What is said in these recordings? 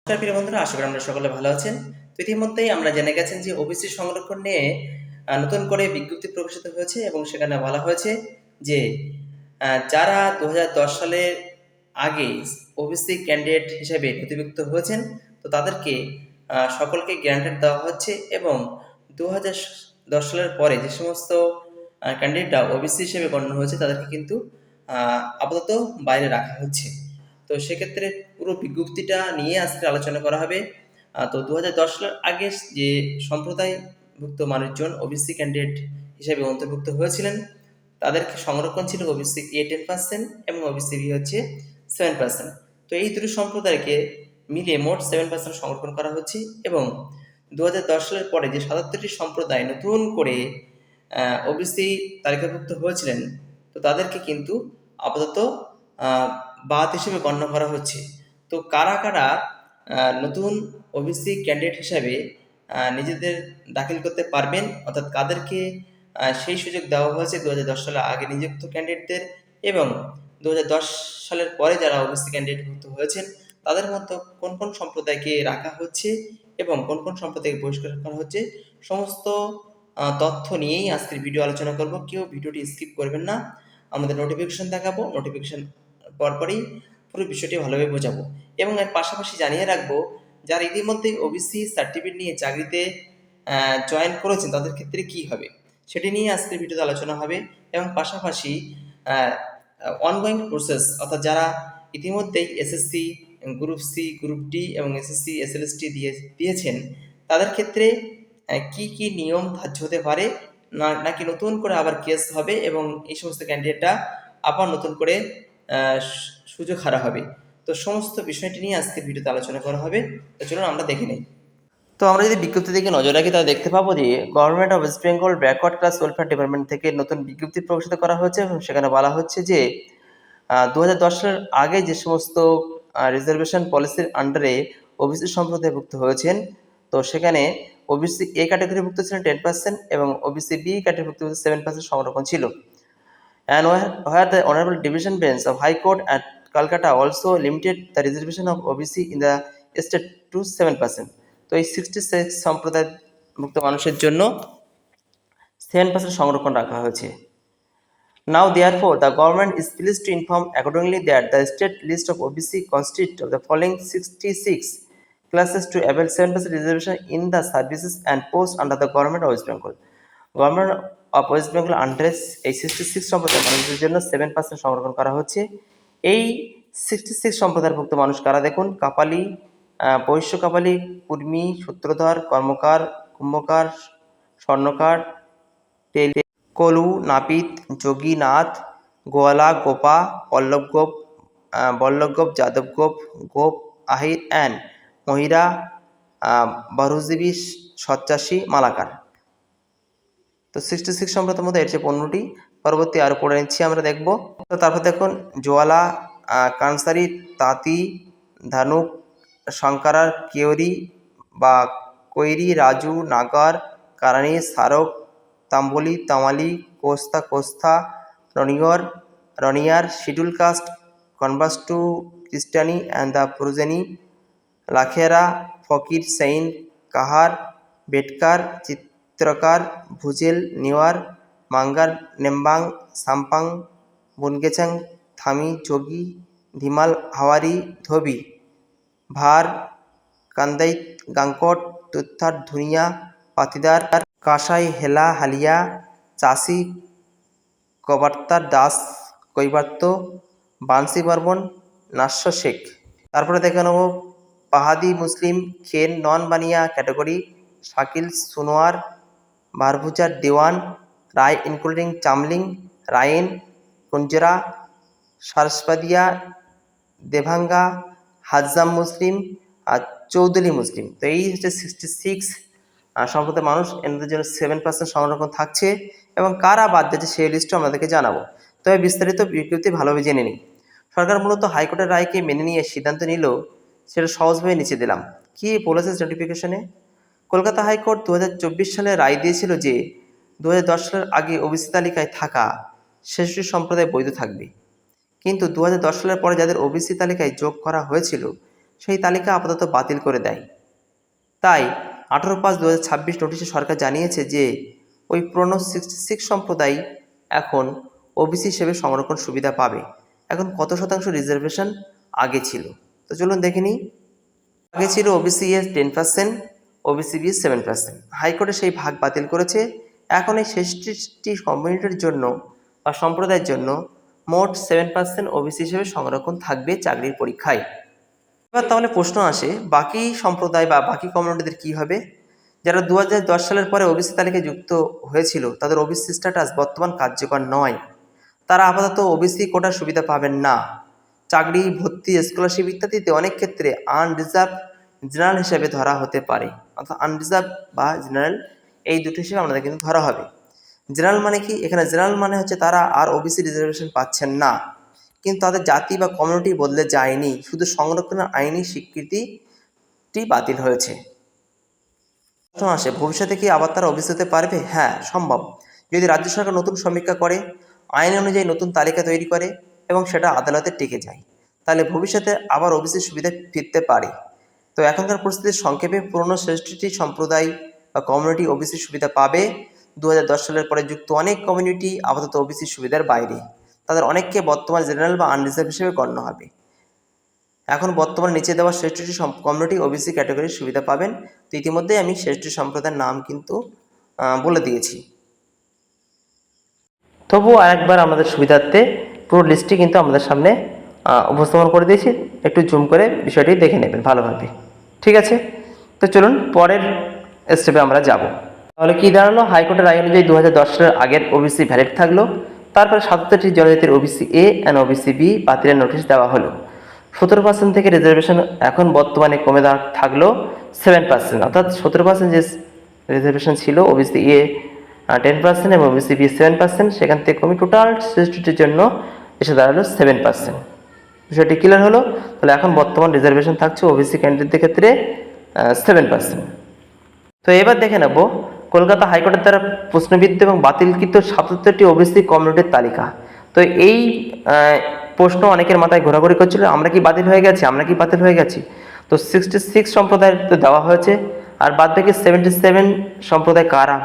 নমস্কার প্রিয় বন্ধুরা, আশা করি আমরা সকলে ভালো আছেন। তো ইতিমধ্যেই আমরা জেনে গেছেন যে ওবিসি সংরক্ষণ নিয়ে নতুন করে বিজ্ঞপ্তি প্রকাশিত হয়েছে এবং সেখানে বলা হয়েছে যে যারা ২০১০ সালের আগে ওবিসি ক্যান্ডিডেট হিসেবে নথিভুক্ত হয়েছেন, তো তাদেরকে সকলকে গ্র্যান্টেড দেওয়া হচ্ছে এবং ২০১০ সালের পরে যে সমস্ত ক্যান্ডিডেটরা ওবিসি হিসেবে গণ্য হয়েছে তাদেরকে কিন্তু আপাতত বাইরে রাখা হচ্ছে। তো সেক্ষেত্রে পুরো বিজ্ঞপ্তিটা নিয়ে আজকে আলোচনা করা হবে। তো ২০১০ সালের আগে যে সম্প্রদায়ভুক্ত মানুষজন ওবিসি ক্যান্ডিডেট হিসেবে অন্তর্ভুক্ত হয়েছিলেন, তাদেরকে সংরক্ষণ ছিল ওবিসি এ 10% এবং ওবিসি বি হচ্ছে 7%। তো এই দুটি সম্প্রদায়কে মিলিয়ে মোট 7% সংরক্ষণ করা হচ্ছে এবং ২০১০ সালের পরে যে ৭৭টি সম্প্রদায় নতুন করে ওবিসি তালিকাভুক্ত হয়েছিলেন, তো তাদেরকে কিন্তু আপাতত বাদ হিসেবে গণ্য করা হচ্ছে। তো কারা কারা নতুন ওবিসি ক্যান্ডিডেট হিসাবে নিজেদের দাখিল করতে পারবেন, অর্থাৎ কাদেরকে সেই সুযোগ দেওয়া হয়েছে ২০১০ সালের আগে নিযুক্ত ক্যান্ডিডেটদের এবং ২০১০ সালের পরে যারা ওবিসি ক্যান্ডিডেট ভুক্ত হয়েছেন তাদের মধ্যে কোন কোন সম্প্রদায়কে রাখা হচ্ছে এবং কোন কোন সম্প্রদায়কে বহিষ্কার করা হচ্ছে, সমস্ত তথ্য নিয়েই আজকের ভিডিও আলোচনা করব। কেউ ভিডিওটি স্কিপ করবেন না। আমাদের নোটিফিকেশন দেখাবো, নোটিফিকেশন পরপরই পুরো বিষয়টি ভালোভাবে বোঝাবো এবং এর পাশাপাশি জানিয়ে রাখবো যারা ইতিমধ্যে ওবিসি সার্টিফিকেট নিয়ে চাকরিতে জয়েন করেছেন তাদের ক্ষেত্রে কি হবে সেটি নিয়ে আজকের ভিডিওতে আলোচনা হবে এবং পাশাপাশি অনগোয়িং প্রসেস, অর্থাৎ যারা ইতিমধ্যেই SSC group C, group D এবং এসএসসি এসএলএসটি দিয়েছেন তাদের ক্ষেত্রে কি কি নিয়ম ধার্য হতে পারে, নাকি নতুন করে আবার কেস হবে এবং এই সমস্ত ক্যান্ডিডেটরা আবার নতুন করে সুযোগ হারা হবে। তো সমস্ত বিষয়টি নিয়ে আজকের ভিডিওতে আলোচনা করা হবে। তো চলুন আমরা দেখে নিই। তো আমরা যদি বিজ্ঞপ্তি দিকে নজর রাখি তাহলে দেখতে পাবো যে government of West Bengal backward class welfare department থেকে নতুন বিজ্ঞপ্তি প্রকাশিত করা হয়েছে এবং সেখানে বলা হচ্ছে যে ২০১০ সালের আগে যে সমস্ত রিজার্ভেশন পলিসির আন্ডারে ওবিসি সম্প্রদায়ভুক্ত হয়েছেন, তো সেখানে ওবিসি এ ক্যাটাগরিভুক্ত ছিলেন 10% এবং ওবিসি বি ক্যাটাগরিভুক্ত 7% সংরক্ষণ ছিল। And where the Honorable Division Bench of High Court at Calcutta also limited the reservation of OBC in the state to 7%. তো এই 66 সম্প্রদায়ভুক্ত মানুষের জন্য 7% সংরক্ষণ রাখা হয়েছে। Now therefore the government is pleased to inform accordingly that the state list of OBC consists of the following 66 classes to avail 7% reservation in the services and posts under the government of West Bengal. Government of West Bengal আন্ডারে এই 66 সম্প্রদায়ের মানুষদের জন্য 7% সংরক্ষণ করা হচ্ছে। এই 66 সম্প্রদায়ভুক্ত মানুষ কারা দেখুন: কাপালি, বৈশ্য কাপালি, কুর্মী, সূত্রধর, কর্মকার, কুম্ভকার, স্বর্ণকার, কলু, নাপিত, যোগী, নাথ, গোয়ালা, গোপা, পল্লব গোপ, বল্লভ গোপ, যাদব গোপ, গোপ, আহির অ্যান্ড মহিরা, বারুজীবী, সচ্চাসী, মালাকার। তো 66 সম্প্রদায়ের মধ্যে এর চেয়ে 15টি পরবর্তী আরও পড়ে নিচ্ছি আমরা দেখব। তো তারপর দেখুন জোয়ালা, কানসারি, তাঁতি, ধানুক, শঙ্কারার, কেওরি বা কৈরি, রাজু, নাগার, কারানি, সারক, তাম্বলি, তামালি, কোস্তা, রনিয়ার, শিডিউল কাস্ট, কনভার্স টু খ্রিস্টানি অ্যান্ড দ্য প্রোজেনি, লাখেরা, ফকির, সেইন, কাহার, বেটকার, চিত্রকার, ভুজেল, নিওয়ার, মাঙ্গার, নেম্বাং, সাম্পাং, বুনগেচাং, থামি, যোগী, ধিমাল, হাওয়ারি, ধোবি, ভার, কান্দাইত, গাংকট, তুত্থার, ধুনিয়া, পাতিদার, কাসাই, হেলা, হালিয়া, চাষি, কবার্তার, দাস, কৈবার্ত, বানসি বর্মন, নাস্য শেখ। তারপরে দেখে নেব পাহাদি মুসলিম, খেন নন বানিয়া ক্যাটাগরি, শাকিল, সুনোয়ার, বারভুজার, দেওয়ান, রায় ইনক্লুডিং চামলিং, রায়েন, কুঞ্জরা, সারসপাদিয়া, দেভাঙ্গা, হাজ্জাম মুসলিম আর চৌধুরী মুসলিম। তো এই হচ্ছে 66 সম্প্রদায়ের মানুষ, এদের জন্য 7% সংরক্ষণ থাকছে এবং কারা বাদ দিচ্ছে সেই লিস্টও আমাদেরকে জানাবো। তবে বিস্তারিত বিজ্ঞপ্তি ভালোভাবে জেনে নিই। সরকার মূলত হাইকোর্টের রায়কে মেনে নিয়ে সিদ্ধান্ত নিল, সেটা সহজভাবে নিচে দিলাম। কি বলেছে নোটিফিকেশনে? কলকাতা হাইকোর্ট 2024 সালে রায় দিয়েছিল যে 2010 সালের আগে ওবিসি তালিকায় থাকা 66 সম্প্রদায় বৈধ থাকবে, কিন্তু 2010 সালের পরে যাদের ওবিসি তালিকায় যোগ করা হয়েছিল সেই তালিকা আপাতত বাতিল করে দেয়। তাই 18/5/2026 নোটিশে সরকার জানিয়েছে যে ওই পুরনো 66 সম্প্রদায় এখন ওবিসি হিসেবে সংরক্ষণ সুবিধা পাবে। এখন কত শতাংশ রিজার্ভেশন আগে ছিল, তো চলুন দেখে নিই। আগে ছিল ওবিসি এ 10%, ওবিসি বি 7%। হাইকোর্টে সেই ভাগ বাতিল করেছে। এখন এই 66টি কমিউনিটির জন্য বা সম্প্রদায়ের জন্য মোট 7% ওবিসি হিসেবে সংরক্ষণ থাকবে চাকরির পরীক্ষায়। এবার তাহলে প্রশ্ন আসে, বাকি সম্প্রদায় বা বাকি কমিউনিটিদের কী হবে? যারা 2010 সালের পরে ওবিসি তালিকায় যুক্ত হয়েছিল তাদের ওবিসি স্ট্যাটাস বর্তমান কার্যকর নয়। তারা আপাতত ওবিসি কোটার সুবিধা পাবেন না। চাকরি, ভর্তি, স্কলারশিপ ইত্যাদিতে অনেক ক্ষেত্রে আনরিজার্ভ জেনারেল হিসেবে ধরা হতে পারে। অর্থাৎ আনরিজার্ভ বা জেনারেল এই দুটো হিসেবে আমাদের কিন্তু ধরা হবে। জেনারেল মানে কি? এখানে জেনারেল মানে হচ্ছে তারা আর ওবিসি রিজার্ভেশন পাচ্ছেন না, কিন্তু তাদের জাতি বা কমিউনিটি বদলে যায়নি, শুধু সংরক্ষণের আইনি স্বীকৃতিটি বাতিল হয়েছে। প্রশ্ন আসে, ভবিষ্যতে কি আবার তারা ওবিসি হতে পারবে? হ্যাঁ, সম্ভব। যদি রাজ্য সরকার নতুন সমীক্ষা করে, আইন অনুযায়ী নতুন তালিকা তৈরি করে এবং সেটা আদালতে টিকে যায়, তাহলে ভবিষ্যতে আবার ওবিসির সুবিধা ফিরতে পারে। তো এখনকার পরিস্থিতির সংক্ষেপে পুরনো 66টি সম্প্রদায় বা কমিউনিটি ওবিসির সুবিধা পাবে। 2010 সালের পরে যুক্ত অনেক কমিউনিটি আপাতত ওবিসির সুবিধার বাইরে। তাদের অনেককে বর্তমান জেনারেল বা আনরিজার্ভ হিসেবে গণ্য হবে। এখন বর্তমানে নিচে দেওয়া 66টি কমিউনিটি ওবিসি ক্যাটাগরির সুবিধা পাবেন। তো ইতিমধ্যেই আমি 66টি সম্প্রদায়ের নাম কিন্তু বলে দিয়েছি। তবুও আরেকবার আমাদের সুবিধার্থে পুরো লিস্টটি কিন্তু আমাদের সামনে উপস্থাপন করে দিয়েছি। একটু জুম করে বিষয়টি দেখে নেবেন ভালোভাবে। ঠিক আছে, তো চলুন পরের স্টেপে আমরা যাব। তাহলে কি দাঁড়ালো? হাইকোর্টের রায় অনুযায়ী 2010 সালের আগের ওবিসি ভ্যালিড থাকলো। তারপরে 77টি জনজাতির OBC A and OBC B বাতিলের নোটিশ দেওয়া হলো। 17% থেকে রিজার্ভেশন এখন বর্তমানে কমে থাকলো 7%। অর্থাৎ 17% যে রিজার্ভেশন ছিল ওবিসি এ 10% এবং ওবিসি বি 7%, সেখান থেকে কমে টোটাল 60টির জন্য এসে দাঁড়ালো 7%। বিষয়টি ক্লিয়ার হলো। তাহলে এখন বর্তমান রিজার্ভেশন থাকছে ওবিসি ক্যান্ডিডেটদের ক্ষেত্রে 7%। তো এবার দেখে নেব কলকাতা হাইকোর্টের দ্বারা প্রশ্নবিদ্ধ এবং বাতিলকৃত 77টি ওবিসি কমিউনিটির তালিকা। তো এই প্রশ্ন অনেকের মাথায় ঘোরাঘুরি করছিল, আমরা কি বাতিল হয়ে গেছি, আমরা কি বাতিল হয়ে গেছি? তো 66 সম্প্রদায়ের তো দেওয়া হয়েছে, আর বাদ বাকি 77 সম্প্রদায় কারা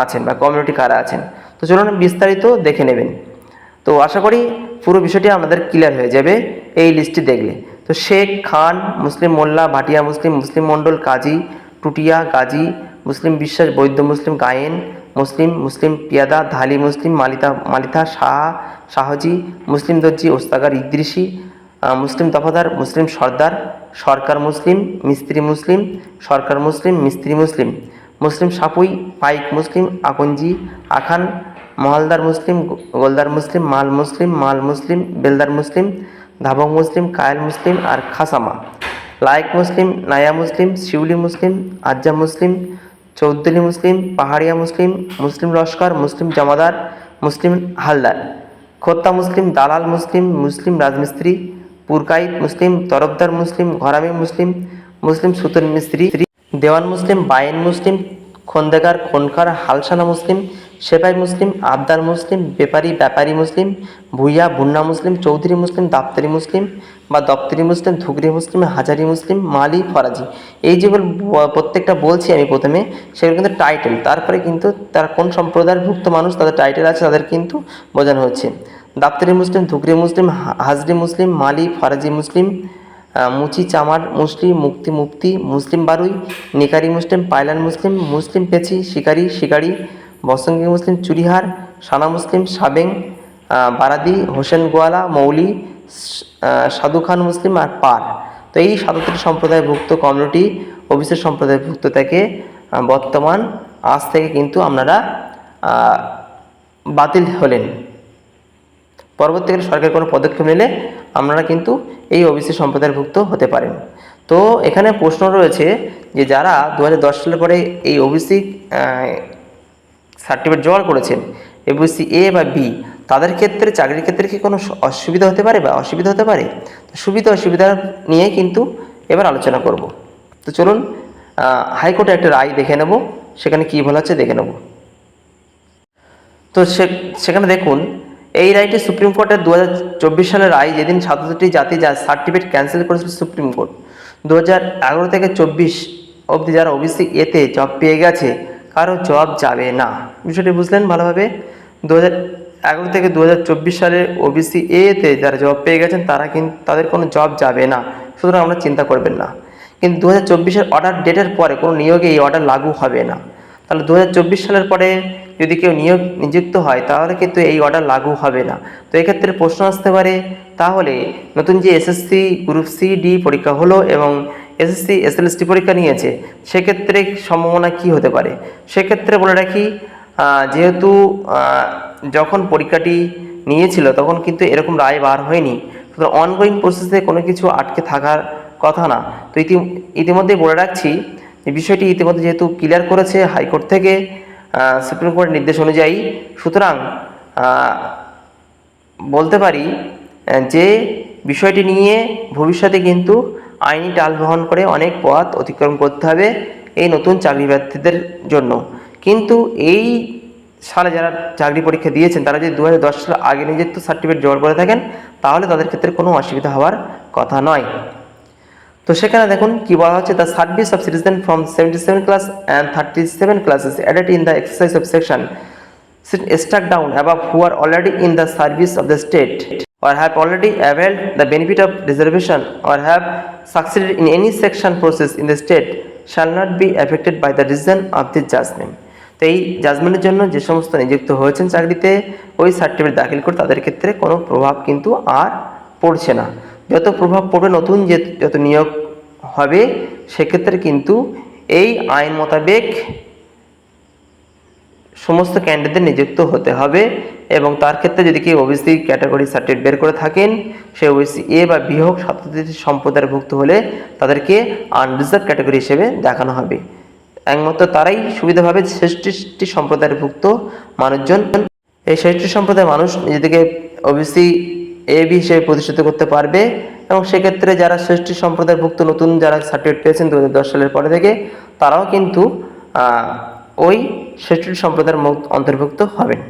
আছেন বা কমিউনিটি কারা আছেন, তো চলুন বিস্তারিত দেখে নেবেন। তো আশা করি পুরো বিষয়টি আমাদের ক্লিয়ার হয়ে যাবে এই লিস্টটি দেখলে। তো শেখ, খান, মুসলিম মোল্লা, ভাটিয়া মুসলিম, মুসলিম মণ্ডল, কাজী, টুটিয়া, গাজী, মুসলিম বিশ্বাস, বৈদ্য মুসলিম, গায়েন মুসলিম, মুসলিম পিয়াদা, ধালি মুসলিম, মালিথা, শাহজি, মুসলিম দর্জি, ওস্তাগার, ইদ্রিসি, মুসলিম দফাদার, মুসলিম সর্দার, সরকার মুসলিম, মিস্ত্রি মুসলিম, সরকার মুসলিম, মিস্ত্রি মুসলিম, মুসলিম সাপুই, পাইক মুসলিম, আকঞ্জি, আখান, মহালদার মুসলিম, গোলদার মুসলিম, মাল মুসলিম, বেলদার মুসলিম, ধাবক মুসলিম, কায়েল মুসলিম আর খাসামা, লায়েক মুসলিম, নায়া মুসলিম, শিউলি মুসলিম, আজ্জা মুসলিম, চৌদ্দলি মুসলিম, পাহাড়িয়া মুসলিম, মুসলিম লস্কর, মুসলিম জমাদার, মুসলিম হালদার, খোত্তা মুসলিম, দালাল মুসলিম, মুসলিম রাজমিস্ত্রি, পুরকাইত মুসলিম, তরফদার মুসলিম, ঘরামি মুসলিম, মুসলিম সুতন মিস্ত্রি, দেওয়ান মুসলিম, বায়েন মুসলিম, খন্দেকার, খনকার, হালসানা মুসলিম, সেপাই মুসলিম, আবদার মুসলিম, ব্যাপারী মুসলিম, ভুইয়া, ভুন্না মুসলিম, চৌধুরী মুসলিম, দাপ্তরি মুসলিম বা দপ্তরি মুসলিম, ধুগরি মুসলিম, হাজারি মুসলিম, মালি, ফরাজি। এই যেগুলো প্রত্যেকটা বলছি আমি প্রথমে, সেগুলো কিন্তু টাইটেল, তারপরে কিন্তু তারা কোন সম্প্রদায়ের ভুক্ত মানুষ তাদের টাইটেল আছে তাদের কিন্তু বোঝানো হচ্ছে। দাপ্তরি মুসলিম, ধুগরি মুসলিম, হাজরি মুসলিম, মালি, ফরাজি মুসলিম, মুচি, চামার মুসলিম, মুফতি, মুসলিম বারুই, নিকারি মুসলিম, পাইলান মুসলিম, মুসলিম পেছি, শিকারি, বসঙ্গী মুসলিম, চুরিহার, সানা মুসলিম, সাবেং, বারাদি, হোসেন গোয়ালা, মৌলি, সাধু খান মুসলিম আর পার। তো এই 77টি সম্প্রদায়ভুক্ত কমিউনিটি ওবিসি সম্প্রদায়ভুক্ত থেকে বর্তমান আজ থেকে কিন্তু আপনারা বাতিল হলেন। পরবর্তীকালে সরকার কোনো পদক্ষেপ নিলে আপনারা কিন্তু এই ওবিসি সম্প্রদায়ভুক্ত হতে পারেন। তো এখানে প্রশ্ন রয়েছে যে যারা 2010 সালের পরে এই ওবিসি সার্টিফিকেট জোগাড় করেছেন ওবিসি এ বা বি, তাদের ক্ষেত্রে চাকরির ক্ষেত্রে কি কোনো অসুবিধা হতে পারে বা অসুবিধা হতে পারে? সুবিধা অসুবিধা নিয়ে কিন্তু এবার আলোচনা করব। তো চলুন হাইকোর্টে একটা রায় দেখে নেব, সেখানে কী বলা হচ্ছে দেখে নেব। তো সেখানে দেখুন এই রায়টি সুপ্রিম কোর্টের 2024 সালের রায়, যেদিন 77টি জাতি যা সার্টিফিকেট ক্যান্সেল করেছিল সুপ্রিম কোর্ট। 2011 থেকে 24 অবধি যারা ওবিসি এতে জব পেয়ে গেছে কারো জব যাবে না। বিষয়টি বুঝলেন ভালোভাবে? 2011 থেকে 2024 সালে ওবিসি এতে যারা জব পেয়ে গেছেন তারা কিন্তু তাদের কোনো জব যাবে না, সুতরাং আমরা চিন্তা করবেন না। কিন্তু 2024-এর অর্ডার ডেটের পরে কোনো নিয়োগে এই অর্ডার লাগু হবে না। তাহলে 2024 সালের পরে যদি কেউ নিযুক্ত হয় তাহলে কিন্তু এই অর্ডার লাগু হবে না। তো এক্ষেত্রে প্রশ্ন আসতে পারে, তাহলে নতুন যে এসএসসি গ্রুপ সি ডি পরীক্ষা হলো এবং এসএসসি এসএলএসটি পরীক্ষা নিয়েছে, সেক্ষেত্রে সম্ভাবনা কি হতে পারে? সেক্ষেত্রে বলে রাখি, যেহেতু যখন পরীক্ষাটি নিয়েছিল তখন কিন্তু এরকম রায় বার হয়নি, সুতরাং অনগোয়িং প্রসেসে কোনো কিছু আটকে থাকার কথা না। তো ইতিমধ্যেই বলে রাখছি যে বিষয়টি ইতিমধ্যে যেহেতু ক্লিয়ার করেছে হাইকোর্ট থেকে সুপ্রিম কোর্টের নির্দেশ অনুযায়ী, সুতরাং বলতে পারি যে বিষয়টি নিয়ে ভবিষ্যতে কিন্তু আইনি টালবাহন করে অনেক পথ অতিক্রম করতে হবে এই নতুন চাকরি প্রার্থীদের জন্য। কিন্তু এই সালে যারা চাকরি পরীক্ষা দিয়েছেন তারা যদি 2010 সাল আগে নিযুক্ত সার্টিফিকেট জোগাড় করে থাকেন তাহলে তাদের ক্ষেত্রে কোনো অসুবিধা হওয়ার কথা নয়। তো সেখানে দেখুন কি বলা হচ্ছে, the service of citizen from 77 class and 37 classes added in the exercise of section struck down above who are already in the service of the state or have already availed the benefit of reservation or have succeeded in any section process in the state shall not be affected by the reason of this judgment. তো এই জাজমেন্টের জন্য যে সমস্ত নিযুক্ত হয়েছেন চাকরিতে ওই certificate দাখিল করে তাদের ক্ষেত্রে কোনো প্রভাব কিন্তু আর পড়ছে না। যত প্রভাব পড়বে নতুন যত নিয়োগ হবে সেক্ষেত্রে কিন্তু এই আইন মোতাবেক সমস্ত ক্যান্ডিডেটদের নিযুক্ত হতে হবে এবং তার ক্ষেত্রে যদি কেউ ওবিসি ক্যাটাগরি সার্টিফিকেট বের করে থাকেন, সে ওবিসি এ বা বি হোক, স্বার্থোন্নতি সম্প্রদায়ের ভুক্ত হলে তাদেরকে আনরিজার্ভ ক্যাটাগরি হিসেবে দেখানো হবে। একমাত্র তারাই সুবিধাভাবে 66টি সম্প্রদায়ের ভুক্ত মানুষজন, এই 66টি সম্প্রদায়ের মানুষ নিজেদেরকে ওবিসি এ বি হিসেবে প্রতিষ্ঠিত করতে পারবে এবং সেক্ষেত্রে যারা 66টি সম্প্রদায়ের ভুক্ত নতুন যারা সার্টিফিকেট পেয়েছেন 2010 সালের পরে থেকে তারাও কিন্তু ওই 66টি সম্প্রদায়ের অন্তর্ভুক্ত হবেন।